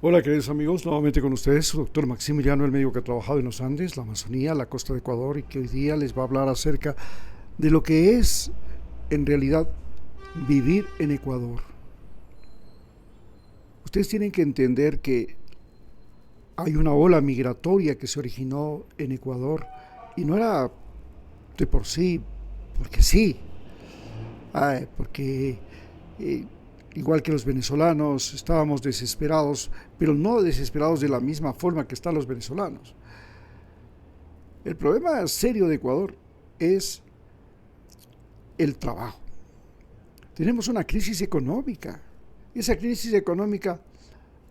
Hola queridos amigos, nuevamente con ustedes, su doctor Maximiliano, el médico que ha trabajado en los Andes, la Amazonía, la costa de Ecuador y que hoy día les va a hablar acerca de lo que es en realidad vivir en Ecuador. Ustedes tienen que entender que hay una ola migratoria que se originó en Ecuador y no era de por sí, porque sí, porque eh, igual que los venezolanos estábamos desesperados, pero no desesperados de la misma forma que están los venezolanos. El problema serio de Ecuador es el trabajo. Tenemos una crisis económica. Esa crisis económica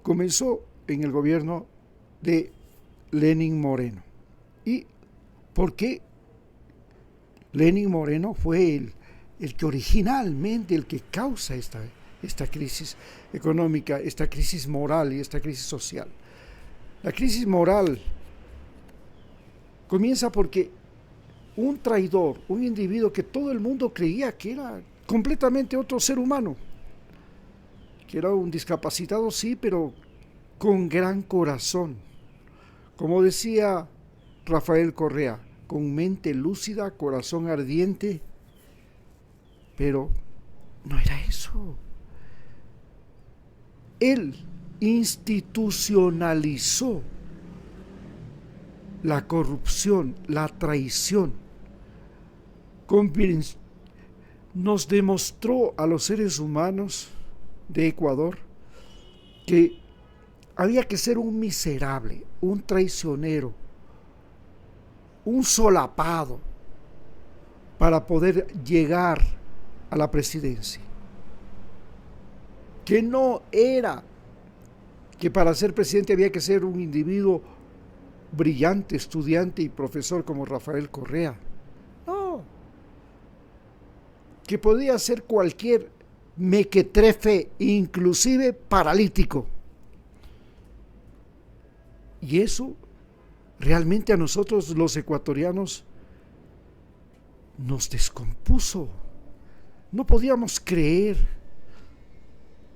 comenzó en el gobierno de Lenín Moreno. ¿Y por qué Lenín Moreno fue el que originalmente, el que causa esta crisis económica, esta crisis moral y esta crisis social? La crisis moral comienza porque un traidor, un individuo que todo el mundo creía que era completamente otro ser humano, que era un discapacitado, sí, pero con gran corazón. Como decía Rafael Correa, con mente lúcida, corazón ardiente, pero no era eso. Él institucionalizó la corrupción, la traición, nos demostró a los seres humanos de Ecuador que había que ser un miserable, un traicionero, un solapado para poder llegar a la presidencia. Que no era que para ser presidente había que ser un individuo brillante, estudiante y profesor como Rafael Correa. No, que podía ser cualquier mequetrefe, inclusive paralítico. Y eso realmente a nosotros los ecuatorianos nos descompuso. No podíamos creer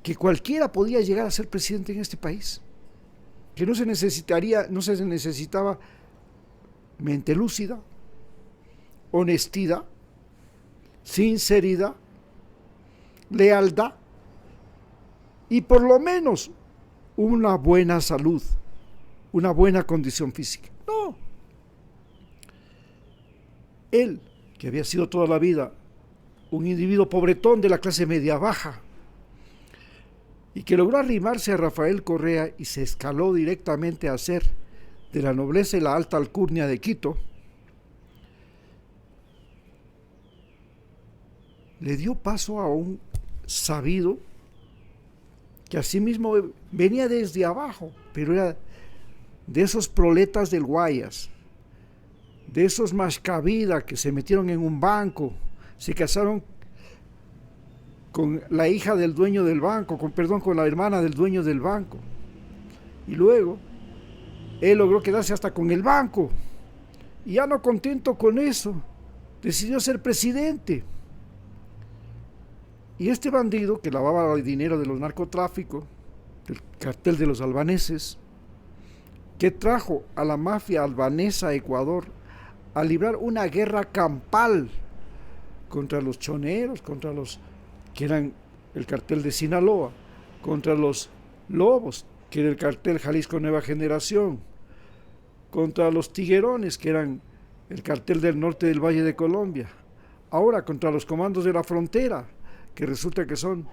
que cualquiera podía llegar a ser presidente en este país, que no se necesitaba mente lúcida, honestidad, sinceridad, lealtad y por lo menos una buena salud, una buena condición física. No. Él, que había sido toda la vida un individuo pobretón de la clase media baja y que logró arrimarse a Rafael Correa y se escaló directamente a ser de la nobleza y la alta alcurnia de Quito, le dio paso a un sabido que asimismo venía desde abajo, pero era de esos proletas del Guayas, de esos mascavidas que se metieron en un banco, se casaron con la hija del dueño del banco, con la hermana del dueño del banco. Y luego él logró quedarse hasta con el banco. Y ya no contento con eso, decidió ser presidente. Y este bandido que lavaba el dinero de los narcotráficos, del cartel de los albaneses, que trajo a la mafia albanesa a Ecuador a librar una guerra campal contra los choneros, contra los que eran el cartel de Sinaloa, contra los lobos, que era el cartel Jalisco Nueva Generación, contra los tiguerones, que eran el cartel del norte del Valle de Colombia, ahora contra los comandos de la frontera, que resulta que son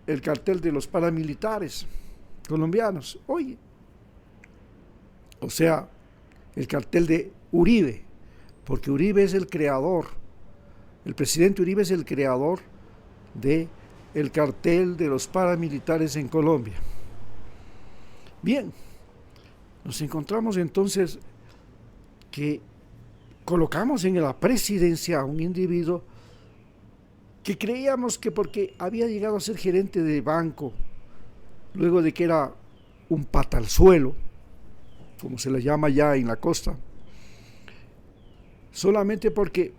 el cartel de los paramilitares colombianos. Oye, o sea, el cartel de Uribe, porque Uribe es el creador, el presidente Uribe es el creador de el cartel de los paramilitares en Colombia. Bien, nos encontramos entonces que colocamos en la presidencia a un individuo que creíamos que porque había llegado a ser gerente de banco, luego de que era un pata al suelo, como se le llama ya en la costa, solamente porque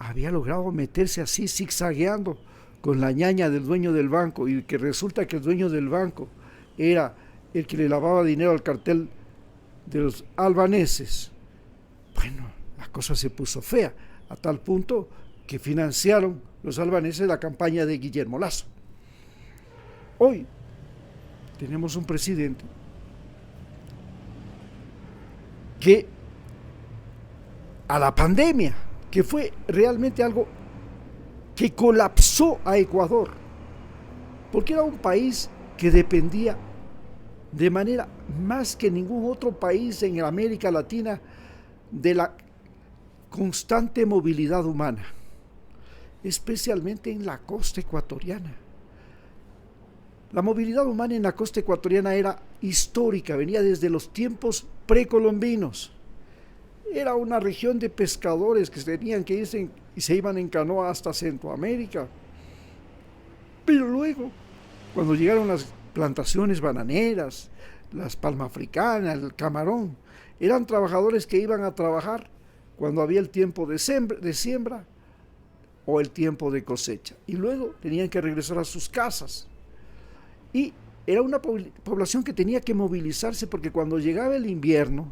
había logrado meterse así zigzagueando con la ñaña del dueño del banco y que resulta que el dueño del banco era el que le lavaba dinero al cartel de los albaneses, bueno, la cosa se puso fea, a tal punto que financiaron los albaneses la campaña de Guillermo Lasso. Hoy tenemos un presidente que a la pandemia, que fue realmente algo que colapsó a Ecuador, porque era un país que dependía de manera más que ningún otro país en América Latina de la constante movilidad humana, especialmente en la costa ecuatoriana. La movilidad humana en la costa ecuatoriana era histórica, venía desde los tiempos precolombinos. Era una región de pescadores que tenían que irse y se iban en canoa hasta Centroamérica. Pero luego, cuando llegaron las plantaciones bananeras, las palma africana, el camarón, eran trabajadores que iban a trabajar cuando había el tiempo de siembra o el tiempo de cosecha. Y luego tenían que regresar a sus casas. Y era una población que tenía que movilizarse porque cuando llegaba el invierno,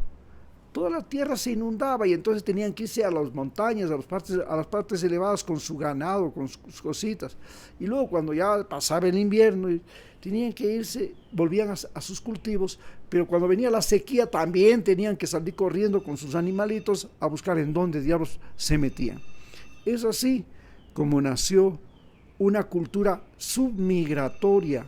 toda la tierra se inundaba y entonces tenían que irse a las montañas, a las partes elevadas con su ganado, con sus cositas. Y luego cuando ya pasaba el invierno, tenían que irse, volvían a sus cultivos, pero cuando venía la sequía también tenían que salir corriendo con sus animalitos a buscar en dónde diablos se metían. Es así como nació una cultura submigratoria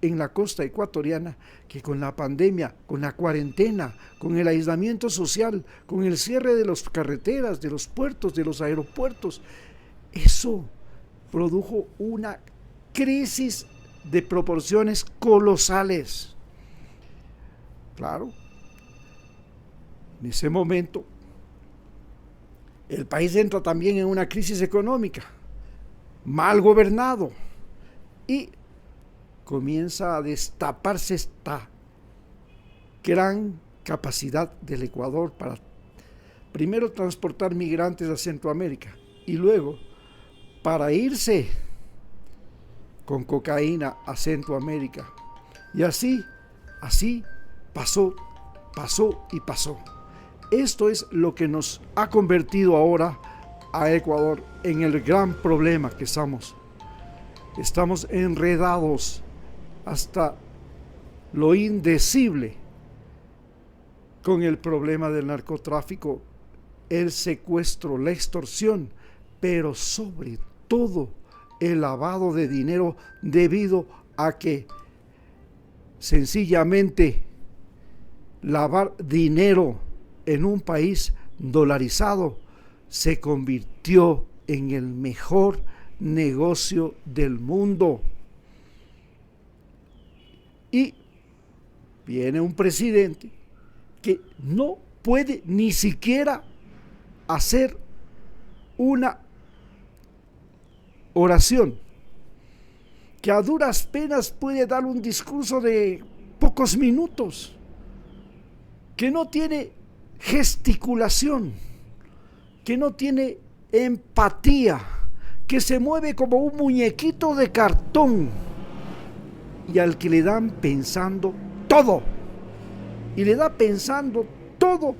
en la costa ecuatoriana, que con la pandemia, con la cuarentena, con el aislamiento social, con el cierre de las carreteras, de los puertos, de los aeropuertos, eso produjo una crisis de proporciones colosales. Claro, en ese momento el país entra también en una crisis económica, mal gobernado, y comienza a destaparse esta gran capacidad del Ecuador para primero transportar migrantes a Centroamérica y luego para irse con cocaína a Centroamérica. Y así pasó. Esto es lo que nos ha convertido ahora a Ecuador en el gran problema que estamos. Estamos enredados hasta lo indecible con el problema del narcotráfico, el secuestro, la extorsión, pero sobre todo el lavado de dinero debido a que sencillamente lavar dinero en un país dolarizado se convirtió en el mejor negocio del mundo. Y viene un presidente que no puede ni siquiera hacer una oración, que a duras penas puede dar un discurso de pocos minutos, que no tiene gesticulación, que no tiene empatía, que se mueve como un muñequito de cartón y al que le dan pensando todo. Y le da pensando todo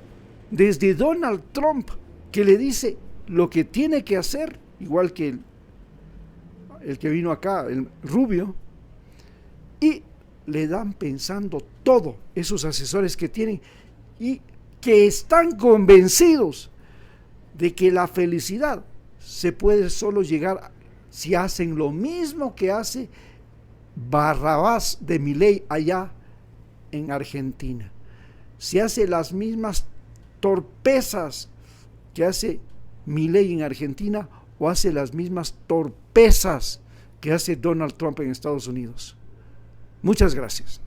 desde Donald Trump, que le dice lo que tiene que hacer, igual que el que vino acá, el rubio, y le dan pensando todo esos asesores que tienen y que están convencidos de que la felicidad se puede solo llegar si hacen lo mismo que hace Barrabás de Milei allá en Argentina, si hace las mismas torpezas que hace Milei en Argentina o hace las mismas torpezas que hace Donald Trump en Estados Unidos. Muchas gracias.